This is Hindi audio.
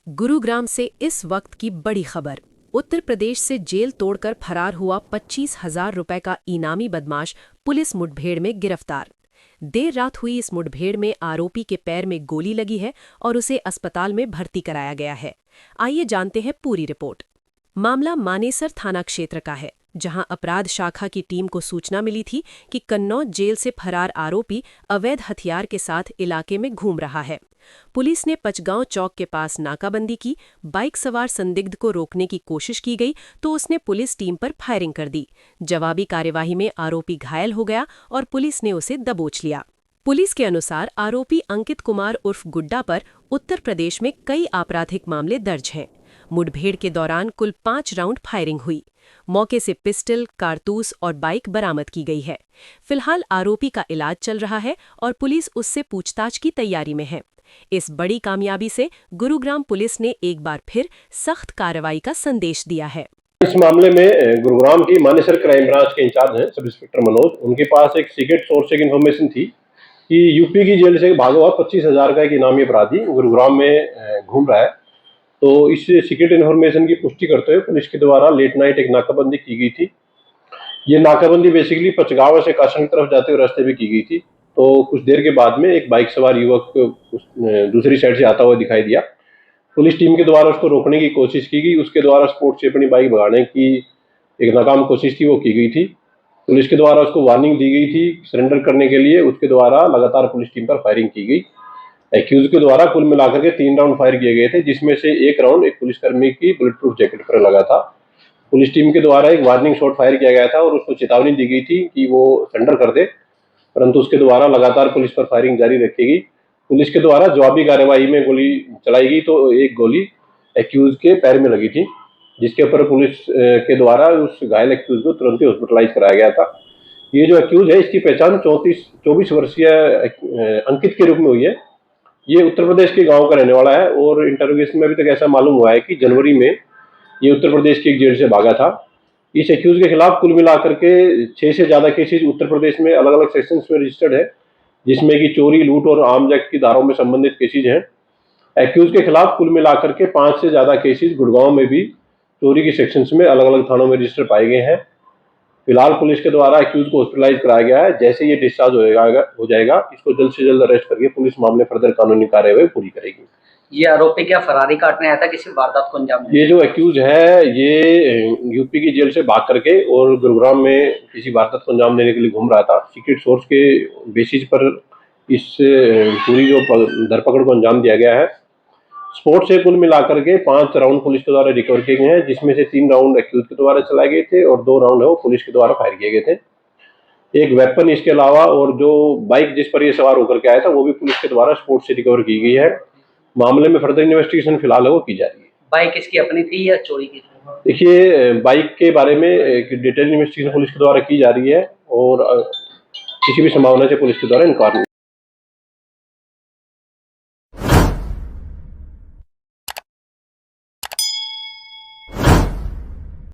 गुरुग्राम से इस वक्त की बड़ी खबर। उत्तर प्रदेश से जेल तोड़कर फरार हुआ 25,000 रुपए का इनामी बदमाश पुलिस मुठभेड़ में गिरफ्तार। देर रात हुई इस मुठभेड़ में आरोपी के पैर में गोली लगी है और उसे अस्पताल में भर्ती कराया गया है। आइए जानते हैं पूरी रिपोर्ट। मामला मानेसर थाना क्षेत्र का है, जहां अपराध शाखा की टीम को सूचना मिली थी कि कन्नौज जेल से फरार आरोपी अवैध हथियार के साथ इलाके में घूम रहा है। पुलिस ने पचगांव चौक के पास नाकाबंदी की। बाइक सवार संदिग्ध को रोकने की कोशिश की गई तो उसने पुलिस टीम पर फायरिंग कर दी। जवाबी कार्यवाही में आरोपी घायल हो गया और पुलिस ने उसे दबोच लिया। पुलिस के अनुसार आरोपी अंकित कुमार उर्फ गुड्डा पर उत्तर प्रदेश में कई आपराधिक मामले दर्ज हैं। मुठभेड़ के दौरान कुल 5 राउंड फायरिंग हुई। मौके से पिस्टल, कारतूस और बाइक बरामद की गई है। फिलहाल आरोपी का इलाज चल रहा है और पुलिस उससे पूछताछ की तैयारी में है। इस बड़ी कामयाबी से गुरुग्राम पुलिस ने एक बार फिर सख्त कार्रवाई का संदेश दिया है। इस मामले में गुरुग्राम की मानेसर क्राइम ब्रांच के इंचार्ज हैं सब इंस्पेक्टर मनोज। उनके पास एक सीक्रेट सोर्स से इन्फॉर्मेशन थी कि यूपी की जेल से भागा हुआ 25,000 का एक इनामी अपराधी गुरुग्राम में घूम रहा है। तो इस सीक्रेट इन्फॉर्मेशन की पुष्टि करते हुए पुलिस के द्वारा लेट नाइट एक नाकाबंदी की गई थी। ये नाकाबंदी बेसिकली पचगांव से कासन की तरफ जाते हुए रास्ते में की गई थी। तो कुछ देर के बाद में एक बाइक सवार युवक दूसरी साइड से आता हुआ दिखाई दिया। पुलिस टीम के द्वारा उसको रोकने की कोशिश की गई। उसके द्वारा स्पोर्ट से अपनी बाइक भगाने की एक नाकाम कोशिश थी, वो की गई थी। पुलिस के द्वारा उसको वार्निंग दी गई थी सरेंडर करने के लिए। उसके द्वारा लगातार पुलिस टीम पर फायरिंग की गई। एक्यूज के द्वारा कुल मिलाकर के 3 राउंड फायर किए गए थे, जिसमें से एक राउंड एक पुलिसकर्मी की बुलेट प्रूफ जैकेट पर लगा था। पुलिस टीम के द्वारा एक वार्निंग शॉट फायर किया गया था और उसको चेतावनी दी गई थी कि वो सरेंडर कर दे, परंतु उसके द्वारा लगातार पुलिस पर फायरिंग जारी रखेगी। पुलिस के द्वारा जवाबी कार्यवाही में गोली चलाई गई तो एक गोली एक्यूज के पैर में लगी थी, जिसके ऊपर पुलिस के द्वारा उस घायल एक्यूज को तुरंत ही हॉस्पिटलाइज कराया गया था। ये जो एक्यूज है इसकी पहचान 24 वर्षीय अंकित के रूप में हुई है। ये उत्तर प्रदेश के गांव का रहने वाला है और इंटरोगेशन में अभी तक ऐसा मालूम हुआ है कि जनवरी में ये उत्तर प्रदेश की एक जेल से भागा था। इस एक्यूज के खिलाफ कुल मिलाकर के 6 से ज्यादा केसेज उत्तर प्रदेश में अलग अलग सेक्शंस में रजिस्टर्ड है, जिसमें कि चोरी, लूट और आर्म्स एक्ट की धाराओं में संबंधित केसेज हैं। एक्यूज के खिलाफ कुल मिलाकर के 5 से ज्यादा केसेज गुड़गांव में भी चोरी की सेक्शंस में अलग अलग थानों में रजिस्टर पाए गए हैं। फिलहाल पुलिस के द्वारा एक्यूज को हॉस्पिटलाइज कराया गया है। जैसे ये डिस्चार्ज हो जाएगा इसको जल्द से जल्द अरेस्ट करके पुलिस मामले फर्दर कानूनी कार्यवाही पूरी करेगी। ये आरोपी क्या फरारी काटने आया था, किसी वारदात को अंजाम देने? ये जो एक्यूज है ये यूपी की जेल से भाग करके और गुरुग्राम में किसी वारदात को अंजाम देने के लिए घूम रहा था। सीक्रेट सोर्स के बेसिस पर इस पूरी जो धरपकड़ को अंजाम दिया गया है। स्पोर्ट से कुल मिलाकर के 5 राउंड पुलिस के द्वारा रिकवर किए गए हैं, जिसमें से 3 राउंड एक्यूज के द्वारा चलाए गए थे और 2 राउंड है वो पुलिस के द्वारा फायर किए गए थे। एक वेपन इसके अलावा और जो बाइक जिस पर ये सवार होकर के आया था वो भी पुलिस के द्वारा स्पोर्ट से रिकवर की गई है। मामले में फर्दर इन्वेस्टिगेशन फिलहाल है वो की जा रही है। बाइक इसकी अपनी थी या चोरी की थी? देखिए, बाइक के बारे में एक डिटेल इन्वेस्टिगेशन पुलिस के द्वारा की जा रही है और किसी भी संभावना से पुलिस के द्वारा इंक्वायरी